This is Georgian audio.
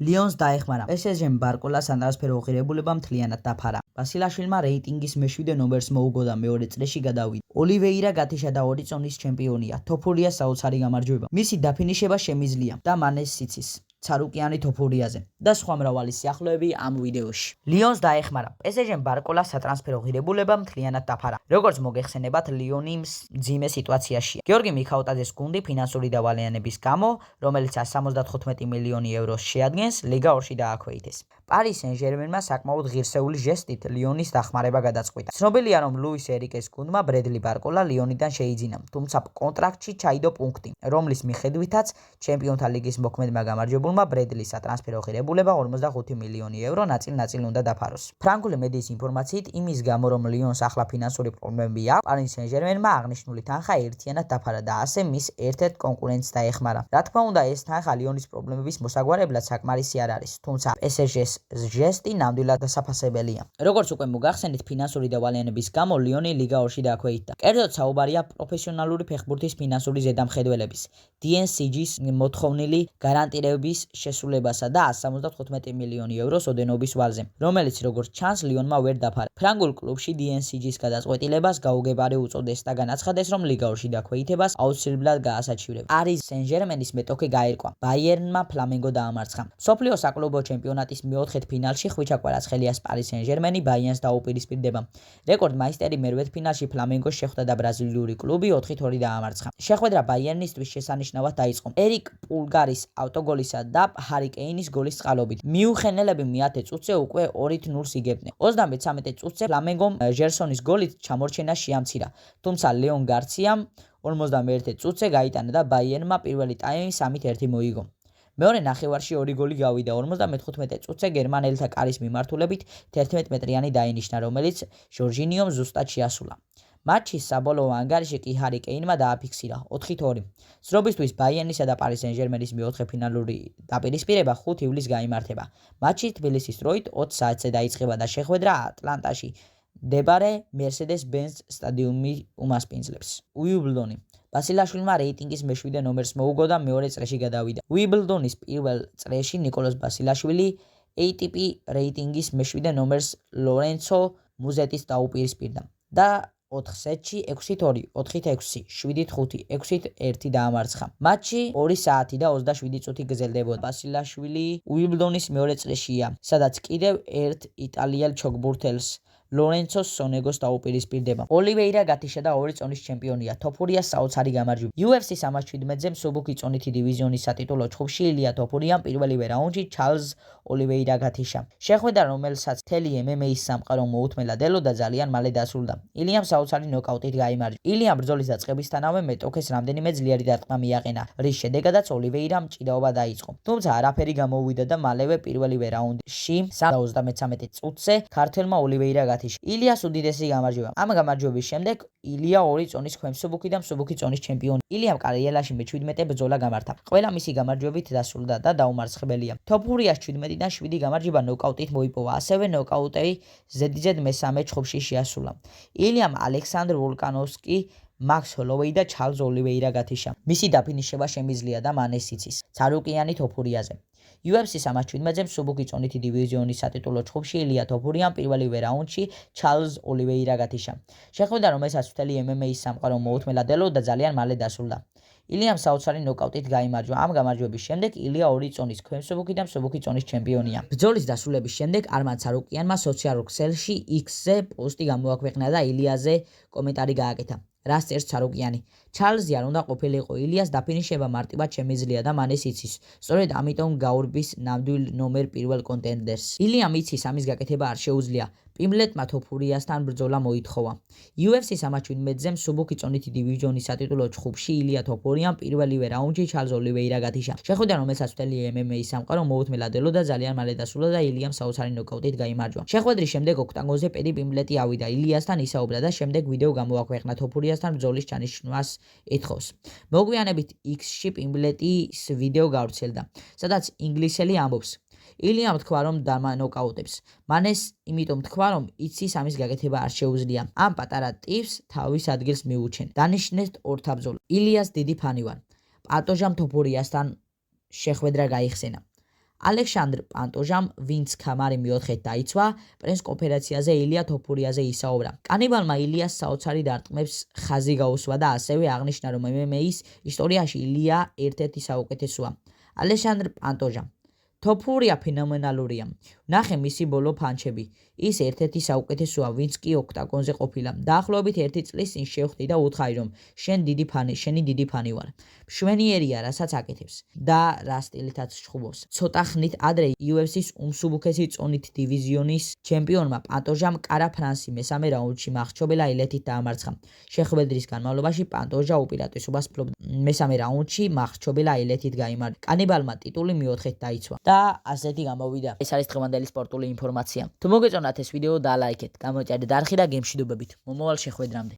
ლიონს დაეხმარა. PSG-მ ბარკოლას სატრანსფერო ღირებულება მთლიანად დაფარა. ბასილაშვილმა რეიტინგის მე-7 ნომერს მოუგო და მეორე წრეში გადავიდა. ოლივეირა გათიშა და 2 წონის ჩემპიონია. თოფურია საოცარი გამარჯვება. მისი დაფინიშება შემიძლია და მანეს სიცის. ცარუკიანი თოფურიაზე და სხვა მრავალი სიახლოები ამ ვიდეოში. ლიონს დაეხმარა. PSG-მ ბარკოლას სატრანსფერო ღირებულება მთლიანად დაფარა. როგორც მოგეხსენებათ, ლიონი მძიმე სიტუაციაშია. გიორგი მიქაუტაძეს გუნდი ფინანსური დავალიანების გამო, რომელიც 175 მილიონი ევროს შეადგენს, ლიგა 2-ში დააქვეითეს. პარი სენ-ჟერმენმა საკმაოდ ღირსეული ჟესტით ლიონის დახმარება გადაწყვიტა. ცნობილია, რომ ლუის ერიკეს გუნდმა ბრედლი ბარკოლა ლიონიდან შეიძინა, თუმცა კონტრაქტში ჩაიდო პუნქტი, რომლის მიხედვითაც ჩემპიონთა ლიგის მოქმედმა გამარჯვებულმა ბრედლის სატრანსფერო ღირებულება 45 მილიონი ევრო ნაწილ-ნაწილ უნდა დაფაროს. ფრანგული მედიის ინფორმაციით, იმის გამო, რომ ლიონს ახლა ფინანსური პრობლემები აქვს, პარი სენ-ჟერმენმა აღნიშნული თანხა ერთიანად დაფარა და ასე მის ერთ-ერთ კონკურენტს დაეხმარა. რა თქმა უნდა, ეს თანხა ლიონის პრობლემების მოსაგვარებლად საკმარისი არ არის, თუმცა PSG-ს ჟესტი ნამდვილად დასაფასებელია. როგორც უკვე მოგახსენეთ, ფინანსური დავალიანების გამო ლიონი ლიგა 2-ში დააქვეითდა. კერძოდ საუბარია პროფესიონალური ფეხბურთის ფინანსური ზედამხედველების DNCG-ს მოთხოვნილი გარანტირების შესრულებასა და 175 მილიონი ევროს ოდენობის ვალზე, რომელიც როგორც ჩანს ლიონმა ვერ დაფარა. ფრანგულ კლუბში DNCG-ს გადაწყვეტილებას გაუგებარი უწოდეს და განაცხადეს, რომ ლიგა 2-ში დაქვეითებას აუცილებლად გაასაჩივრებს. პარი სენ-ჟერმენის მეტოქი გაირკვა. ბაიერნმა ფლამენგო დაამარცხა. მსოფლიო საკლუბო ჩემპიონატის მეოთხედფინალში ხვიჩა კვარაცხელიას პარი სენ-ჟერმენი ბაიერნს დაუპირისპირდება. რეკორდ მაისტერი მერვედფინალში ფლამენგოს შეხვდა და ბრაზილიური კლუბი 4-2 დაამარცხა. შეხვედრა ბაიერნისთვის შესანიშნავად დაიწყო. ერიკ პულგარის ავტოგოლისა და ჰარი კეინის გოლის წყალობით. მიუხენელები მე-10 წუთზე უკვე 2-0 იგებდნენ. 33 წუთზე ფლამენგომ ჟერსონის გოლით ჩამორჩენა შეამცირა, თუმცა ლეონ გარციამ 51 წუთზე გაიტანა და ბაიერნმა პირველი ტაიმი 3-1 მოიგო. მეორე ნახევარში 2 გოლი გავიდა. 55 წუთზე გერმანელთა კარის მიმართულებით 11 მეტრიანი დაინიშნა, რომელიც ჟორჟინიომ ზუსტად შეასრულა. მატჩის საბოლოო ანგარიში კი ჰარი კეინმა დააფიქსირა 4-2. ზრობისთვის ბაიერნისა და პარი სენ-ჟერმენის მეოთხედფინალური დაპირისპირება 5 ივლისს გაიმართება. მატჩი თბილისის დროით 20 საათზე დაიწყება და შეხვედრა ატლანტაში მდებარე მერსედეს-ბენც სტადიუმი უმასპინძლებს. უიმბლდონი. ბასილაშვილმა რეიტინგის მე-7 ნომერს მოუგო და მეორე წრეში გადავიდა. უიმბლდონის პირველ წრეში ნიკოლოზ ბასილაშვილი ATP რეიტინგის მე-7 ნომერს ლორენცო მუზეტის დაუპირისპირდა და 4 სეტში 6-2, 4-6, 7-5, 6-1 დაამარცხა. მატჩი 2 საათი და 27 წუთი გრძელდებოდა. ბასილაშვილი უიმბლდონის მეორე წრეშია, სადაც კიდევ ერთ იტალიელ ჩოგბურთელს ლორენცო სონეგოს დაუპირისპირდება. ოლივეირა გათიშა და 2 წონის ჩემპიონია. თოფურია საოცარი გამარჯვება. UFC 317-ზე მსუბუქი წონითი დივიზიონის სატიტულო ჩხუბში ილია თოფურიამ პირველივე რაუნდში ჩარლზ ოლივეირა გათიშა. შეხვედრა, რომელსაც მთელი MMA-ის სამყარო მოუთმელა დელოდა, ძალიან მალე დასრულდა. ილიამ საოცარი ნოკაუტით გაიმარჯვა. ილიამ ბრძოლის დაწყებისთანავე მეტოქეს რამდენიმე ძლიერი დარტყმა მიაყენა, რის შედეგადაც ოლივეირამ ჭიდაობა დაიწყო. თუმცა არაფერი გამოუვიდა და მალევე პირველივე რაუნდში 33 წუთზე ქართველმა ოლივეირა გათიშა. ილიას უდიდესი გამარჯვება. ამ გამარჯვების შემდეგ ილია 2 წონის ქვემსუბუქი და მსუბუქი წონის ჩემპიონი. ილიამ კარიერაში მე-17 ბრძოლა გამართა. ყველა მისი გამარჯვებით დასრულდა და დაუმარცხებელია. თოფურიას 17-დან 7 გამარჯვება ნოკაუტით მოიპოვა, ასევე ნოკაუტი ზედიზედ მესამე ჩხუბში შეასრულა. ილიამ ალექსანდრ ვოლკანოვსკი, მაქს ჰოლოვეი და ჩარლზ ოლივეირა გათიშა. მისი დაფინიშება შემიძლია და მანეს სიცის. ცარუკიანი თოფურიაზე. UFC 317-ზე მსუბუქი წონითი დივიზიონის სატიტულო ჩხუბში ილია თოფურიამ პირველივე რაუნდში ჩარლზ ოლივეირა გათიშა. შეხვედრა, რომელსაც მთელი MMA-ის სამყარო მოუთმელა დელოდა, ძალიან მალე დასრულდა. ილიამ საოცარი ნოკაუტით გაიმარჯვა. ამ გამარჯვების შემდეგ ილია 2 წონის ქვემსუბუქი და მსუბუქი წონის ჩემპიონია. ბრძოლის დასრულების შემდეგ არმან ცარუკიანმა სოციალურ ქსელში X-ზე პოსტი გამოაქვეყნა და ილიაზე კომენტარი გააკეთა. რას წერს ცარუკიანი? ჩარლზი არ უნდა ყოფილიყო, ილიას დაფინიშება მარტივად შემიძლია და მანეს იცის. სწორედ ამიტომ გაურბის ნამდვილ ნომერ პირველ კონტენდერს. ილიამ იცის, ამის გაკეთება არ შეუძლია. პიმბლეტმა თოფურიასთან ბრძოლა მოითხოვა. UFC 317-ზე მსუბუქი წონითი დივიზიონის სატიტულო ჩხუბში ილია თოფურიამ პირველივე რაუნდში ჩარლზ ოლივეირა გათიშა. შეხვედრა, რომელსაც მთელი MMA-ის სამყარო მოუთმელა დელოდა, ძალიან მალე დასრულდა და ილიამ საოცარი ნოკაუტით გაიმარჯვა. შეხვედრის შემდეგ ოქტაგონზე პედი პიმბლეტი ავიდა ილიასთან ისაუბრა და შემდეგ ვიდეო გამოაქვეყნა თოფურიასთან ბრძოლის ჩანიშვნას ეთხოვს. მოგვიანებით X-ში პიმბლეტის ვიდეო გავრცელდა, სადაც ინგლისელი ამბობს: ილიამ თქვა, რომ დამანოკაუტებს. მანეს იმიტომ თქვა, რომ იცის, ამის გაკეთება არ შეუძლია. ამ პატარა ტიპს თავის ადგილს მიუჩენ. დანიშნეთ ორთაბრძოლა. ილიას დიდი ფანი ვარ. პატოჟამ თოფურიასთან შეხვედრა გაიხსენა. ალექსანდრ პანტოჟამ, ვინც ქამარი მეოთხედ დაიცვა, პრეს კონფერენციაზე ილია თოფურიაზე ისაუბრა. კანიბალმა ილიას საოცარი დარტყმებს ხაზი გაუსვა და ასევე აღნიშნა, რომ MMA-ის ისტორიაში ილია ერთ-ერთი საუკეთესოა. ალექსანდრ პანტოჟამ: თოფურია ფენომენალურია. ნახე მისი ბოლო ფანჩები. ის ერთ-ერთი საუკეთესოა, ვინც კი ოქტაგონზე ყოფილა. დაახლოებით 1 წლის წინ შევხვდი და უთხარი, რომ შენი დიდი ფანი ვარ. მშვენიერია, რასაც აკეთებს და რა სტილითაც ჩხუბობს. ცოტა ხნით ადრე UFC-ს უმსუბუქესი წონით დივიზიონის ჩემპიონმა პანტოჟამ კარა ფრანსი მესამე რაუნდში მახრჩობელა ელეთით დაამარცხა. შეხვედრის განმავლობაში პანტოჟა უპირატესობას ფლობდა. მესამე რაუნდში მახრჩობელა ელეთით გაიმარჯვა. კანიბალმა ტიტული მეოთხედ დაიცვა და ასეთი გამოვიდა. ეს არის დღევანდელი სპორტული ინფორმაცია. თუ მოგეწონათ ეს ვიდეო, დალაიქეთ, გამოიწერეთ არხი და გემშვიდობებით. მომავალ შეხვედრამდე.